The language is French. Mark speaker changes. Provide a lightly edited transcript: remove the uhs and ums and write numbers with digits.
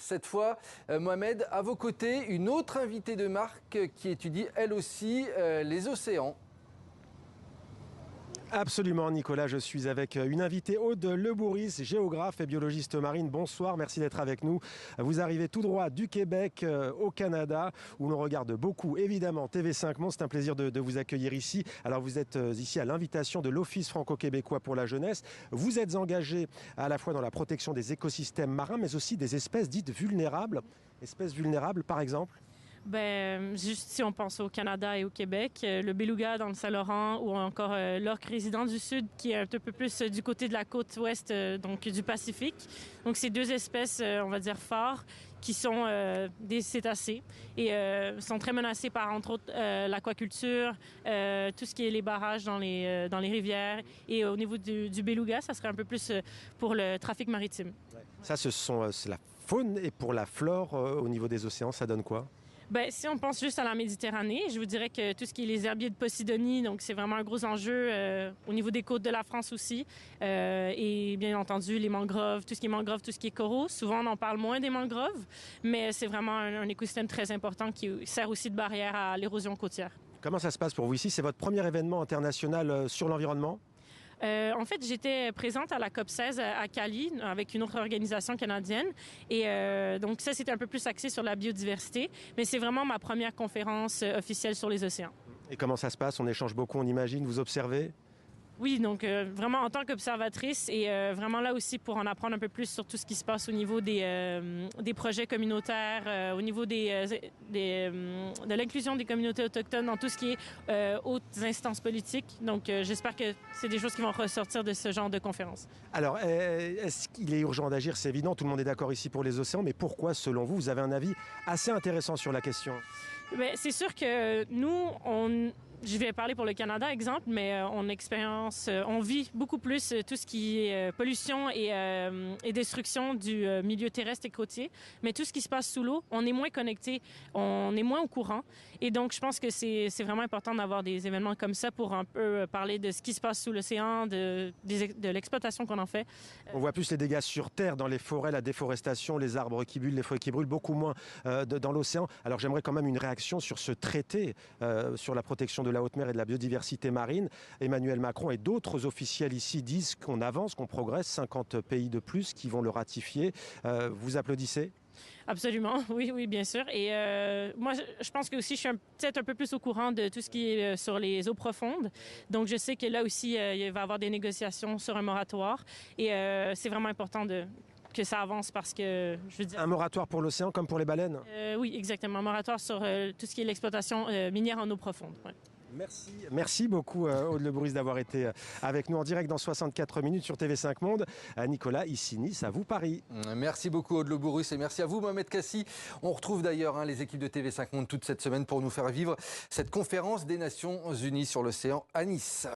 Speaker 1: Cette fois, Mohamed, à vos côtés, une autre invitée de marque qui étudie elle aussi les océans.
Speaker 2: Absolument, Nicolas. Je suis avec une invitée, Aude Lebouris, géographe et biologiste marine. Bonsoir, merci d'être avec nous. Vous arrivez tout droit du Québec au Canada, où l'on regarde beaucoup, évidemment, TV5 Monde. C'est un plaisir de vous accueillir ici. Alors, vous êtes ici à l'invitation de l'Office franco-québécois pour la jeunesse. Vous êtes engagé à la fois dans la protection des écosystèmes marins, mais aussi des espèces dites vulnérables. Espèces vulnérables, par exemple?
Speaker 3: Juste si on pense au Canada et au Québec, le beluga dans le Saint-Laurent ou encore l'orque résident du Sud qui est un peu plus du côté de la côte ouest, donc du Pacifique. Donc, c'est deux espèces, on va dire, phares qui sont des cétacés et sont très menacées par, entre autres, l'aquaculture, tout ce qui est les barrages dans les rivières. Et au niveau du beluga, ça serait un peu plus pour le trafic maritime.
Speaker 2: Ça, c'est la faune. Et pour la flore, au niveau des océans, ça donne quoi?
Speaker 3: Si on pense juste à la Méditerranée, je vous dirais que tout ce qui est les herbiers de Posidonie, donc c'est vraiment un gros enjeu au niveau des côtes de la France aussi. Et bien entendu, les mangroves, tout ce qui est mangroves, tout ce qui est coraux. Souvent, on en parle moins des mangroves, mais c'est vraiment un écosystème très important qui sert aussi de barrière à l'érosion côtière.
Speaker 2: Comment ça se passe pour vous ici? C'est votre premier événement international sur l'environnement?
Speaker 3: En fait, j'étais présente à la COP16 à Cali avec une autre organisation canadienne. Et donc ça, c'était un peu plus axé sur la biodiversité. Mais c'est vraiment ma première conférence officielle sur les océans.
Speaker 2: Et comment ça se passe? On échange beaucoup, on imagine, vous observez?
Speaker 3: Oui, donc vraiment en tant qu'observatrice et vraiment là aussi pour en apprendre un peu plus sur tout ce qui se passe au niveau des projets communautaires, au niveau de l'inclusion des communautés autochtones dans tout ce qui est hautes instances politiques. Donc j'espère que c'est des choses qui vont ressortir de ce genre de conférence.
Speaker 2: Alors, est-ce qu'il est urgent d'agir? C'est évident, tout le monde est d'accord ici pour les océans, mais pourquoi, selon vous, vous avez un avis assez intéressant sur la question?
Speaker 3: C'est sûr que nous, je vais parler pour le Canada, exemple, mais on vit beaucoup plus tout ce qui est pollution et destruction du milieu terrestre et côtier. Mais tout ce qui se passe sous l'eau, on est moins connecté, on est moins au courant. Et donc, je pense que c'est vraiment important d'avoir des événements comme ça pour un peu parler de ce qui se passe sous l'océan, de l'exploitation qu'on en fait.
Speaker 2: On voit plus les dégâts sur Terre, dans les forêts, la déforestation, les arbres qui brûlent, les forêts qui brûlent, beaucoup moins dans l'océan. Alors, j'aimerais quand même une réaction sur ce traité sur la protection de la haute mer et de la biodiversité marine. Emmanuel Macron et d'autres officiels ici disent qu'on avance, qu'on progresse, 50 pays de plus qui vont le ratifier. Vous applaudissez?
Speaker 3: Absolument, oui, bien sûr. Et moi, je pense que aussi, je suis peut-être un peu plus au courant de tout ce qui est sur les eaux profondes. Donc, je sais que là aussi, il va y avoir des négociations sur un moratoire. Et c'est vraiment important que ça avance parce que, je veux dire...
Speaker 2: Un moratoire pour l'océan comme pour les baleines?
Speaker 3: Oui, exactement. Un moratoire sur tout ce qui est l'exploitation minière en eau profonde. Ouais.
Speaker 2: Merci beaucoup Aude Lebouris d'avoir été avec nous en direct dans 64 minutes sur TV5 Monde. Nicolas, ici Nice, à vous Paris.
Speaker 1: Merci beaucoup Aude Lebouris et merci à vous Mohamed Kassi. On retrouve d'ailleurs les équipes de TV5 Monde toute cette semaine pour nous faire vivre cette conférence des Nations Unies sur l'océan à Nice.